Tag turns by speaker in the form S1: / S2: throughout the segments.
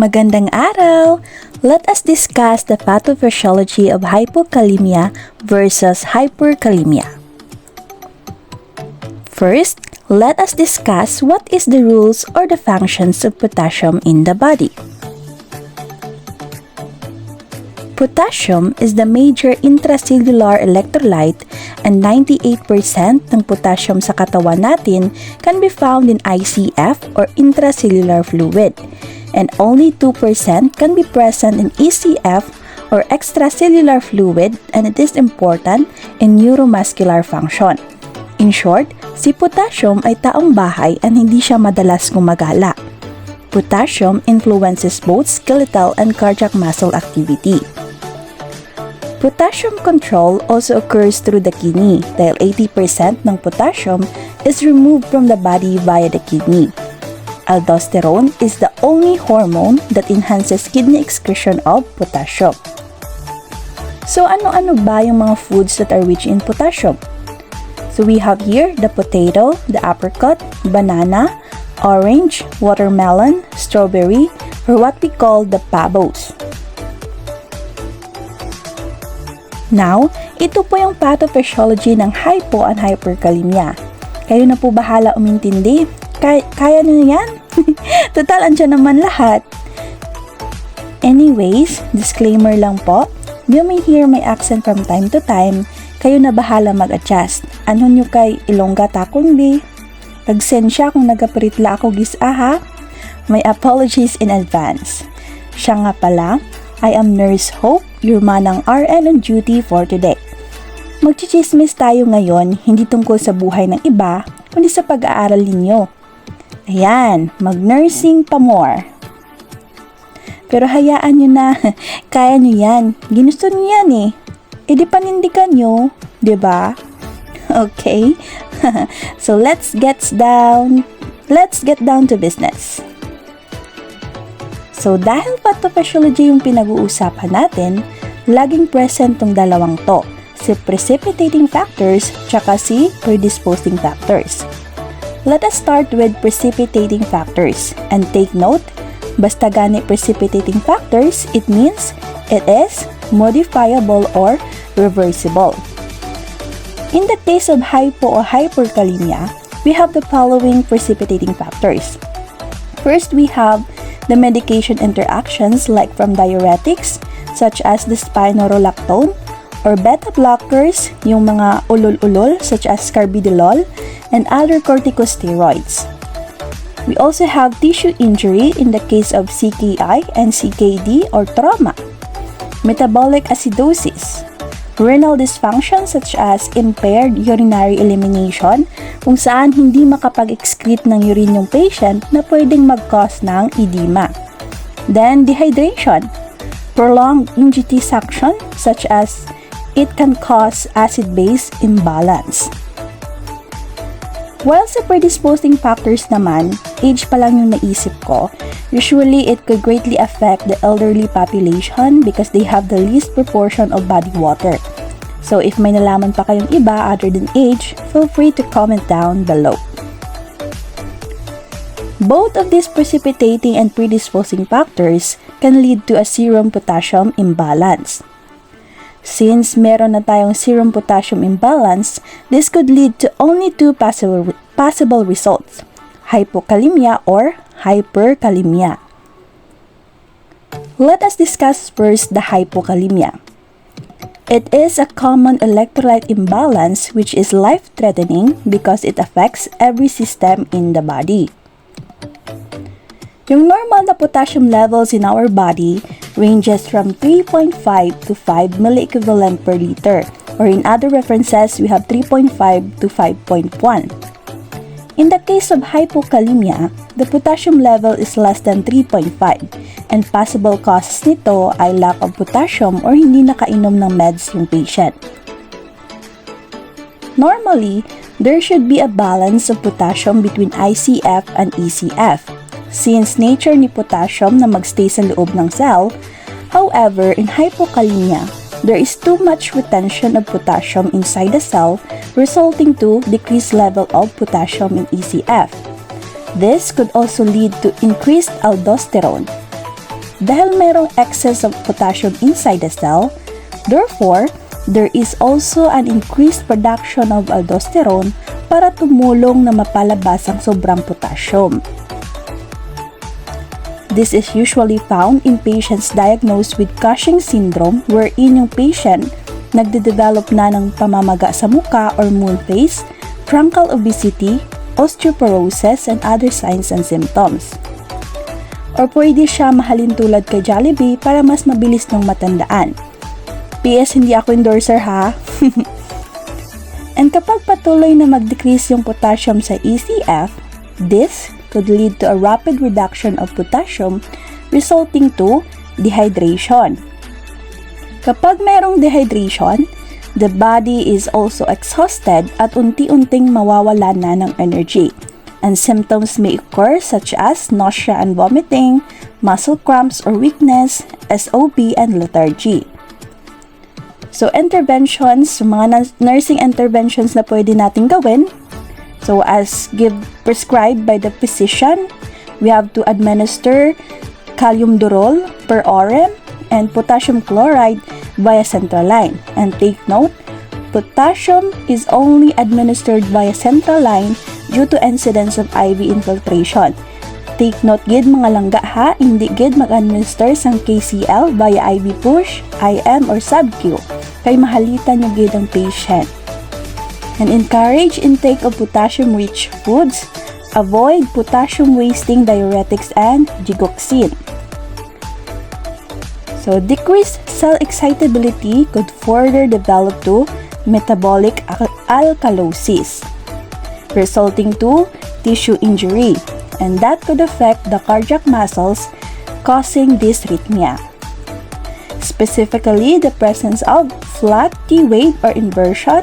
S1: Magandang araw! Let us discuss the pathophysiology of hypokalemia versus hyperkalemia. First, let us discuss what is the rules or the functions of potassium in the body. Potassium is the major intracellular electrolyte and 98% ng potassium sa katawan natin can be found in ICF or intracellular fluid, and only 2% can be present in ECF or extracellular fluid, and it is important in neuromuscular function. In short, si potassium ay taong bahay at hindi siya madalas gumagala. Potassium influences both skeletal and cardiac muscle activity. Potassium control also occurs through the kidney dahil 80% ng potassium is removed from the body via the kidney. Aldosterone is the only hormone that enhances kidney excretion of potassium. So ano-ano ba yung mga foods that are rich in potassium? So we have here the potato, the apricot, banana, orange, watermelon, strawberry, or what we call the pavos. Now, ito po yung pathophysiology ng hypo and hyperkalemia. Kayo na po bahala umintindi. Kaya nyo yan? Total, andyan naman lahat. Anyways, disclaimer lang po. You may hear my accent from time to time. Kayo na bahala mag-adjust. Ano nyo kay Ilongga takong di? Pagsensya kung nagaparitla ako gis-aha. My apologies in advance. Siya nga pala, I am Nurse Hope, your Manang RN on duty for today. Magchichismis tayo ngayon, hindi tungkol sa buhay ng iba, kundi sa pag-aaral ninyo. Ayan, mag-nursing pa more. Pero hayaan nyo na, kaya nyo yan. Ginusto nyo yan eh. E di panindigan nyo, diba? Okay, so let's get down to business. So dahil pathophysiology yung pinag-uusapan natin, laging present tong dalawang to, si precipitating factors tsaka si predisposing factors. Let us start with precipitating factors and take note, basta gani precipitating factors, it means it is modifiable or reversible. In the case of hypo or hyperkalemia, we have the following precipitating factors. First, we have the medication interactions like from diuretics such as the spironolactone or beta blockers, yung mga ulol-ulol such as carbidopa and other corticosteroids. We also have tissue injury in the case of CKI and CKD or trauma, metabolic acidosis, renal dysfunction such as impaired urinary elimination kung saan hindi makapag-excrete ng urine yung patient na pwedeng mag-cause ng edema. Then, dehydration, prolonged NGT suction such as it can cause acid-base imbalance. While sa predisposing factors naman, age pa lang yung naisip ko, usually it could greatly affect the elderly population because they have the least proportion of body water. So if may nalaman pa kayong iba other than age, feel free to comment down below. Both of these precipitating and predisposing factors can lead to a serum potassium imbalance. Since meron na tayong serum potassium imbalance, this could lead to only two possible results, hypokalemia or hyperkalemia. Let us discuss first the hypokalemia. It is a common electrolyte imbalance which is life-threatening because it affects every system in the body. Yung normal na potassium levels in our body ranges from 3.5 to 5 milliequivalent per liter, or in other references, we have 3.5 to 5.1. In the case of hypokalemia, the potassium level is less than 3.5, and possible causes nito ay lack of potassium or hindi nakainom ng meds yung patient. Normally, there should be a balance of potassium between ICF and ECF, since nature ni potassium na magstay sa loob ng cell. However, in hypokalemia, there is too much retention of potassium inside the cell, resulting to decreased level of potassium in ECF. This could also lead to increased aldosterone. dahil mayroong excess of potassium inside the cell, therefore, there is also an increased production of aldosterone para tumulong na mapalabas ang sobrang potassium. This is usually found in patients diagnosed with Cushing syndrome wherein yung patient nagde-develop na ng pamamaga sa muka or moon face, truncal obesity, osteoporosis, and other signs and symptoms. Or pwede siya mahalin tulad kay Jollibee para mas mabilis nung matandaan. PS, hindi ako endorser ha. And kapag patuloy na mag-decrease yung potassium sa ECF, this could lead to a rapid reduction of potassium resulting to dehydration. Kapag merong dehydration, the body is also exhausted at unti-unting mawawala na ng energy. And symptoms may occur such as nausea and vomiting, muscle cramps or weakness, SOP, and lethargy. So interventions, mga nursing interventions na pwede natin gawin. So as prescribed by the physician, we have to administer kaliumdurol per orem and potassium chloride via central line. And take note, potassium is only administered via central line due to incidence of IV infiltration. Take note gid mga langga ha, hindi gid mag-administer sang KCl via IV push, IM or sub-Q. Kay mahalitan nyo gid ang patient. And encourage intake of potassium-rich foods. Avoid potassium-wasting diuretics and digoxin. So, decreased cell excitability could further develop to metabolic alkalosis, resulting to tissue injury, and that could affect the cardiac muscles, causing dysrhythmia. Specifically, the presence of flat T-wave or inversion,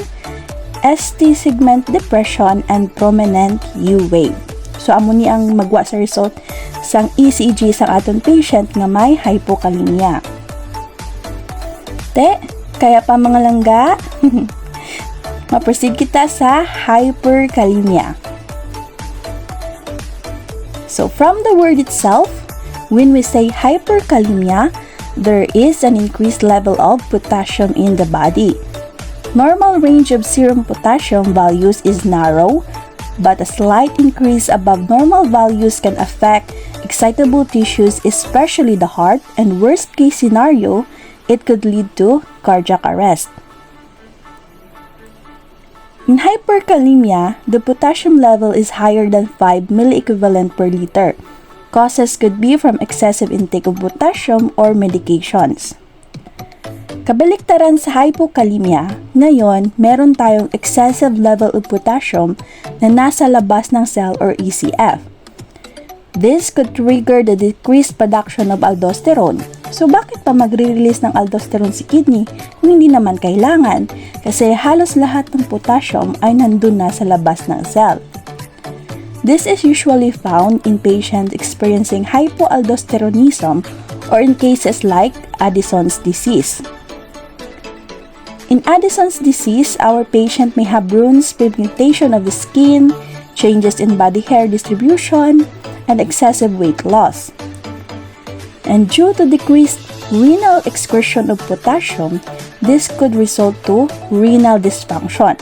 S1: ST segment depression, and prominent U-wave. So, amo ni ang magwa sa result sang ECG sang aton patient nga may hypokalemia. Kaya pa mga langga, ma-proceed kita sa hyperkalemia. So, from the word itself, when we say hyperkalemia, there is an increased level of potassium in the body. Normal range of serum potassium values is narrow, but a slight increase above normal values can affect excitable tissues, especially the heart, and worst case scenario, it could lead to cardiac arrest. In hyperkalemia, the potassium level is higher than 5 milliequivalent per liter. Causes could be from excessive intake of potassium or medications. Kabaliktaran sa hypokalemia, ngayon meron tayong excessive level of potassium na nasa labas ng cell or ECF. This could trigger the decreased production of aldosterone. So bakit pa magre-release ng aldosterone si kidney kung hindi naman kailangan? Kasi halos lahat ng potassium ay nandun na sa labas ng cell. This is usually found in patients experiencing hypoaldosteronism or in cases like Addison's disease. In Addison's disease, our patient may have Brunn's pigmentation of the skin, changes in body hair distribution, and excessive weight loss. And due to decreased renal excretion of potassium, this could result to renal dysfunction,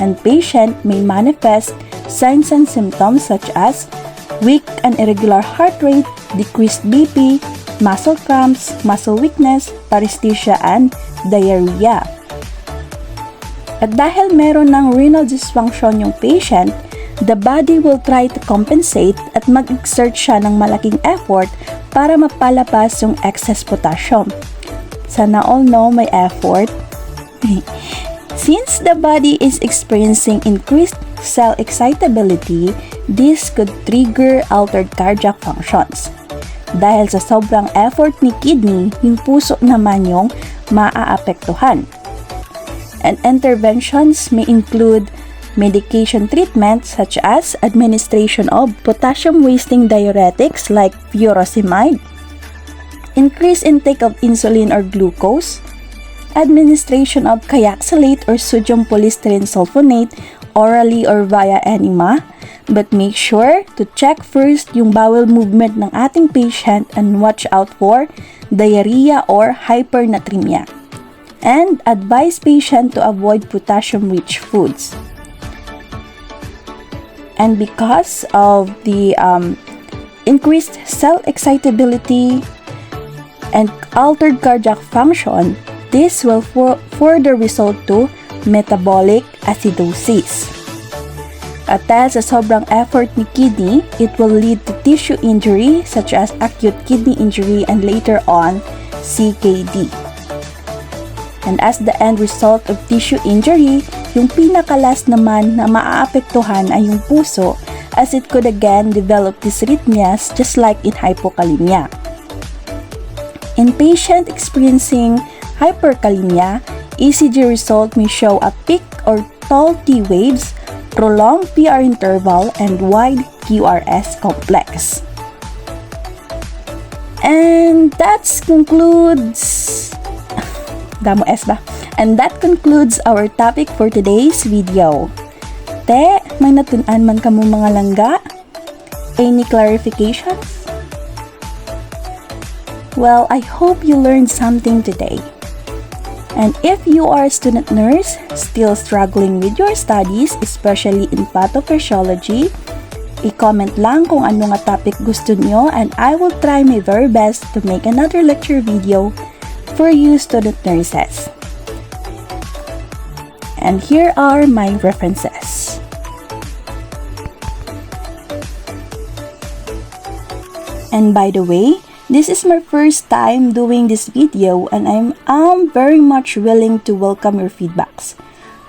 S1: and patient may manifest signs and symptoms such as weak and irregular heart rate, decreased BP, muscle cramps, muscle weakness, paresthesia, and diarrhea. At dahil meron ng renal dysfunction yung patient, the body will try to compensate at mag-exert siya ng malaking effort para mapalabas yung excess potassium. Sana all know may effort. Since the body is experiencing increased cell excitability, this could trigger altered cardiac functions. Dahil sa sobrang effort ni kidney, yung puso naman yung maaapektuhan. And interventions may include medication treatment such as administration of potassium-wasting diuretics like furosemide, increased intake of insulin or glucose, administration of kayaksilate or sodium polystyrene sulfonate orally or via enema, but make sure to check first yung bowel movement ng ating patient and watch out for diarrhea or hypernatremia. And advise patient to avoid potassium-rich foods. And because of the increased cell excitability and altered cardiac function, this will further result to metabolic acidosis. At dahil sa sobrang effort ni kidney, it will lead to tissue injury such as acute kidney injury and later on CKD. And as the end result of tissue injury, yung pinakalas naman na maaapektuhan ay yung puso as it could again develop dysrhythmias just like in hypokalemia. In patient experiencing hyperkalemia, ECG result may show a peak or tall T waves, prolonged PR interval, and wide QRS complex. And that concludes Damo S ba? And that concludes our topic for today's video. Te, may natun-an man kamo mga langga? Any clarifications? Well, I hope you learned something today. And if you are a student nurse still struggling with your studies, especially in pathophysiology, i-comment lang kung ano nga topic gusto nyo and I will try my very best to make another lecture video for you student nurses. And here are my references. And by the way, this is my first time doing this video and I'm very much willing to welcome your feedbacks.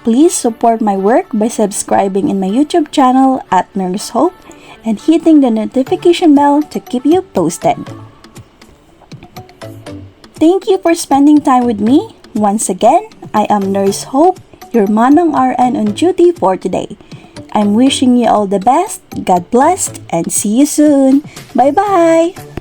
S1: Please support my work by subscribing in my YouTube channel at Nurse Hope and hitting the notification bell to keep you posted. Thank you for spending time with me. Once again, I am Nurse Hope, your Manang RN on duty for today. I'm wishing you all the best, God bless, and see you soon. Bye-bye!